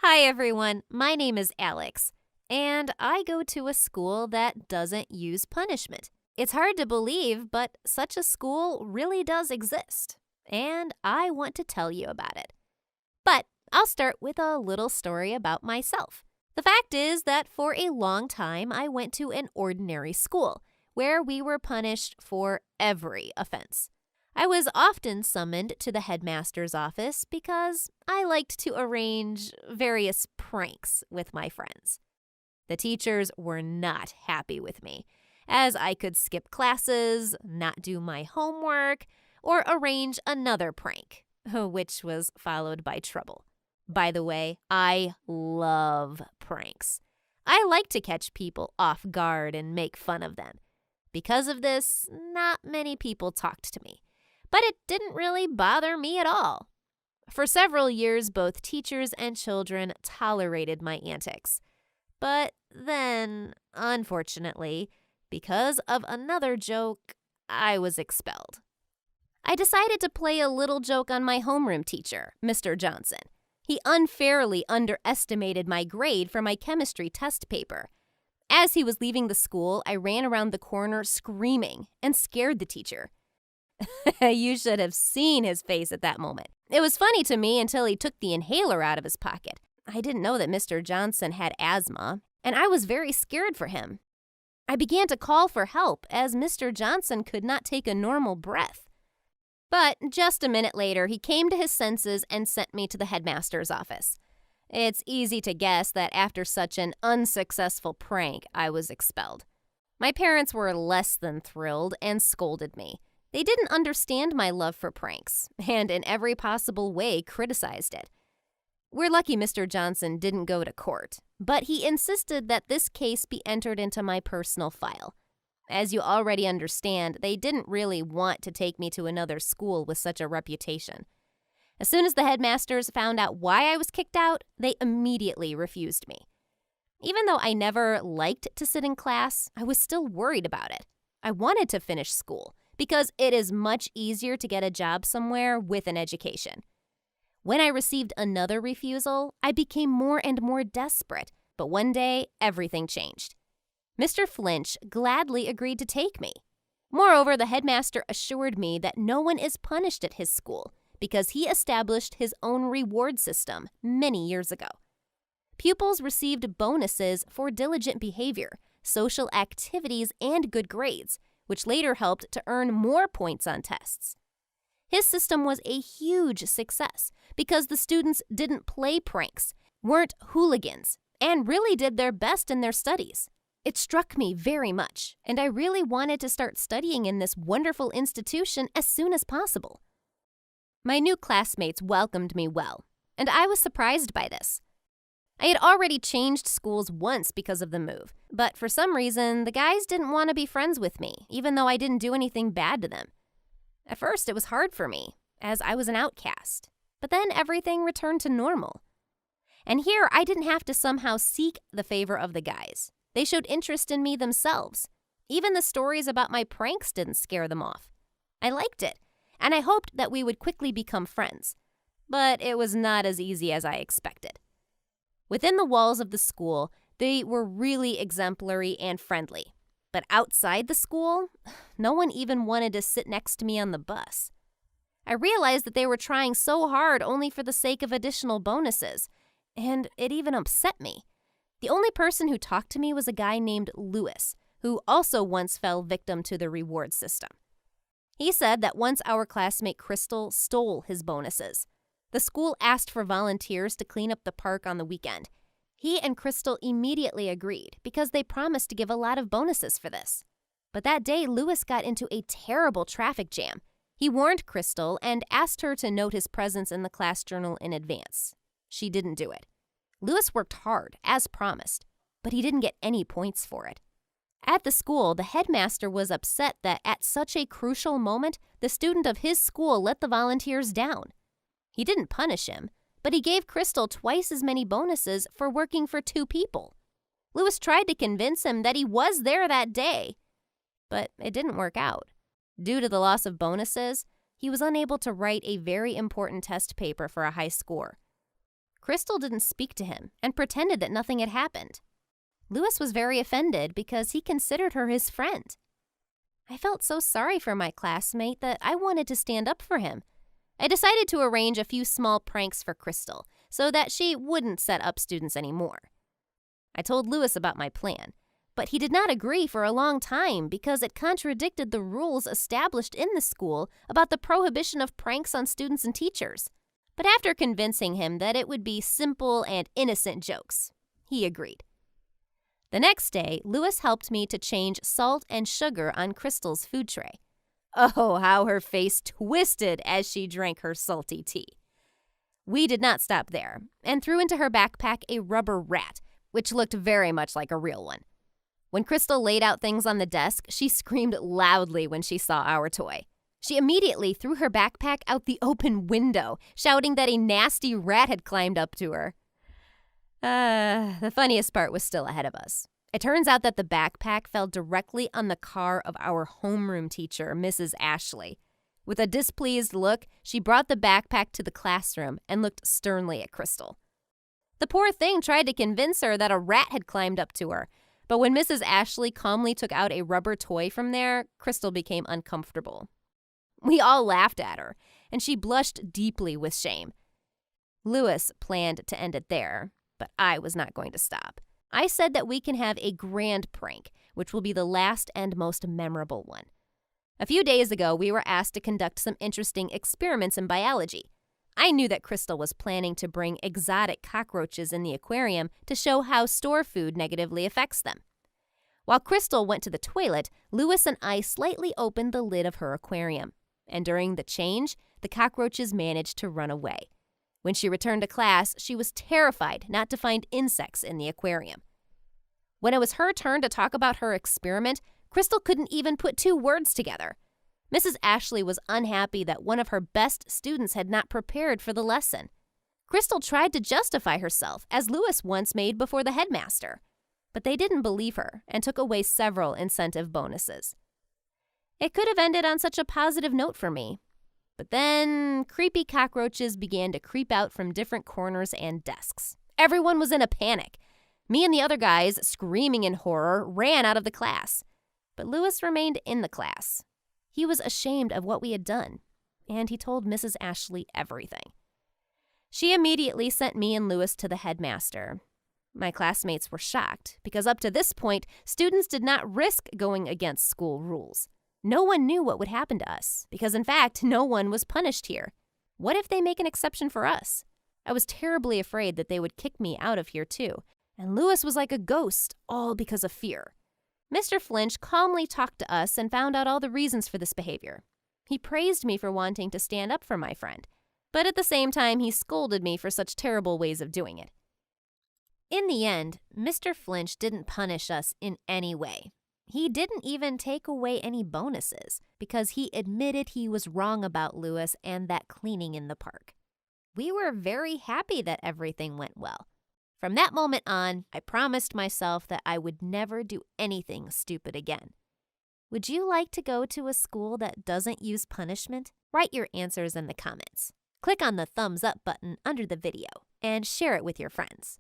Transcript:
Hi, everyone. My name is Alex, and I go to a school that doesn't use punishment. It's hard to believe, but such a school really does exist, and I want to tell you about it. But I'll start with a little story about myself. The fact is that for a long time, I went to an ordinary school where we were punished for every offense. I was often summoned to the headmaster's office because I liked to arrange various pranks with my friends. The teachers were not happy with me, as I could skip classes, not do my homework, or arrange another prank, which was followed by trouble. By the way, I love pranks. I like to catch people off guard and make fun of them. Because of this, not many people talked to me. But it didn't really bother me at all. For several years, both teachers and children tolerated my antics. But then, unfortunately, because of another joke, I was expelled. I decided to play a little joke on my homeroom teacher, Mr. Johnson. He unfairly underestimated my grade for my chemistry test paper. As he was leaving the school, I ran around the corner screaming and scared the teacher. You should have seen his face at that moment. It was funny to me until he took the inhaler out of his pocket. I didn't know that Mr. Johnson had asthma, and I was very scared for him. I began to call for help as Mr. Johnson could not take a normal breath. But just a minute later, he came to his senses and sent me to the headmaster's office. It's easy to guess that after such an unsuccessful prank, I was expelled. My parents were less than thrilled and scolded me. They didn't understand my love for pranks, and in every possible way criticized it. We're lucky Mr. Johnson didn't go to court, but he insisted that this case be entered into my personal file. As you already understand, they didn't really want to take me to another school with such a reputation. As soon as the headmasters found out why I was kicked out, they immediately refused me. Even though I never liked to sit in class, I was still worried about it. I wanted to finish school, because it is much easier to get a job somewhere with an education. When I received another refusal, I became more and more desperate, but one day, everything changed. Mr. Flinch gladly agreed to take me. Moreover, the headmaster assured me that no one is punished at his school because he established his own reward system many years ago. Pupils received bonuses for diligent behavior, social activities, and good grades, which later helped to earn more points on tests. His system was a huge success because the students didn't play pranks, weren't hooligans, and really did their best in their studies. It struck me very much, and I really wanted to start studying in this wonderful institution as soon as possible. My new classmates welcomed me well, and I was surprised by this. I had already changed schools once because of the move, but for some reason, the guys didn't want to be friends with me, even though I didn't do anything bad to them. At first, it was hard for me, as I was an outcast, but then everything returned to normal. And here, I didn't have to somehow seek the favor of the guys. They showed interest in me themselves. Even the stories about my pranks didn't scare them off. I liked it, and I hoped that we would quickly become friends, but it was not as easy as I expected. Within the walls of the school, they were really exemplary and friendly. But outside the school, no one even wanted to sit next to me on the bus. I realized that they were trying so hard only for the sake of additional bonuses, and it even upset me. The only person who talked to me was a guy named Lewis, who also once fell victim to the reward system. He said that once our classmate Crystal stole his bonuses. The school asked for volunteers to clean up the park on the weekend. He and Crystal immediately agreed because they promised to give a lot of bonuses for this. But that day, Lewis got into a terrible traffic jam. He warned Crystal and asked her to note his presence in the class journal in advance. She didn't do it. Lewis worked hard, as promised, but he didn't get any points for it. At the school, the headmaster was upset that at such a crucial moment, the student of his school let the volunteers down. He didn't punish him, but he gave Crystal twice as many bonuses for working for 2 people. Lewis tried to convince him that he was there that day, but it didn't work out. Due to the loss of bonuses, he was unable to write a very important test paper for a high score. Crystal didn't speak to him and pretended that nothing had happened. Louis was very offended because he considered her his friend. I felt so sorry for my classmate that I wanted to stand up for him. I decided to arrange a few small pranks for Crystal so that she wouldn't set up students anymore. I told Louis about my plan, but he did not agree for a long time because it contradicted the rules established in the school about the prohibition of pranks on students and teachers. But after convincing him that it would be simple and innocent jokes, he agreed. The next day, Louis helped me to change salt and sugar on Crystal's food tray. Oh, how her face twisted as she drank her salty tea. We did not stop there and threw into her backpack a rubber rat, which looked very much like a real one. When Crystal laid out things on the desk, she screamed loudly when she saw our toy. She immediately threw her backpack out the open window, shouting that a nasty rat had climbed up to her. The funniest part was still ahead of us. It turns out that the backpack fell directly on the car of our homeroom teacher, Mrs. Ashley. With a displeased look, she brought the backpack to the classroom and looked sternly at Crystal. The poor thing tried to convince her that a rat had climbed up to her, but when Mrs. Ashley calmly took out a rubber toy from there, Crystal became uncomfortable. We all laughed at her, and she blushed deeply with shame. Louis planned to end it there, but I was not going to stop. I said that we can have a grand prank, which will be the last and most memorable one. A few days ago, we were asked to conduct some interesting experiments in biology. I knew that Crystal was planning to bring exotic cockroaches in the aquarium to show how store food negatively affects them. While Crystal went to the toilet, Louis and I slightly opened the lid of her aquarium, and during the change, the cockroaches managed to run away. When she returned to class, she was terrified not to find insects in the aquarium. When it was her turn to talk about her experiment, Crystal couldn't even put two words together. Mrs. Ashley was unhappy that one of her best students had not prepared for the lesson. Crystal tried to justify herself, as Louis once made before the headmaster. But they didn't believe her and took away several incentive bonuses. It could have ended on such a positive note for me. But then, creepy cockroaches began to creep out from different corners and desks. Everyone was in a panic. Me and the other guys, screaming in horror, ran out of the class. But Louis remained in the class. He was ashamed of what we had done, and he told Mrs. Ashley everything. She immediately sent me and Louis to the headmaster. My classmates were shocked, because up to this point, students did not risk going against school rules. No one knew what would happen to us, because in fact, no one was punished here. What if they make an exception for us? I was terribly afraid that they would kick me out of here too, and Louis was like a ghost, all because of fear. Mr. Flinch calmly talked to us and found out all the reasons for this behavior. He praised me for wanting to stand up for my friend, but at the same time, he scolded me for such terrible ways of doing it. In the end, Mr. Flinch didn't punish us in any way. He didn't even take away any bonuses because he admitted he was wrong about Louis and that cleaning in the park. We were very happy that everything went well. From that moment on, I promised myself that I would never do anything stupid again. Would you like to go to a school that doesn't use punishment? Write your answers in the comments. Click on the thumbs up button under the video and share it with your friends.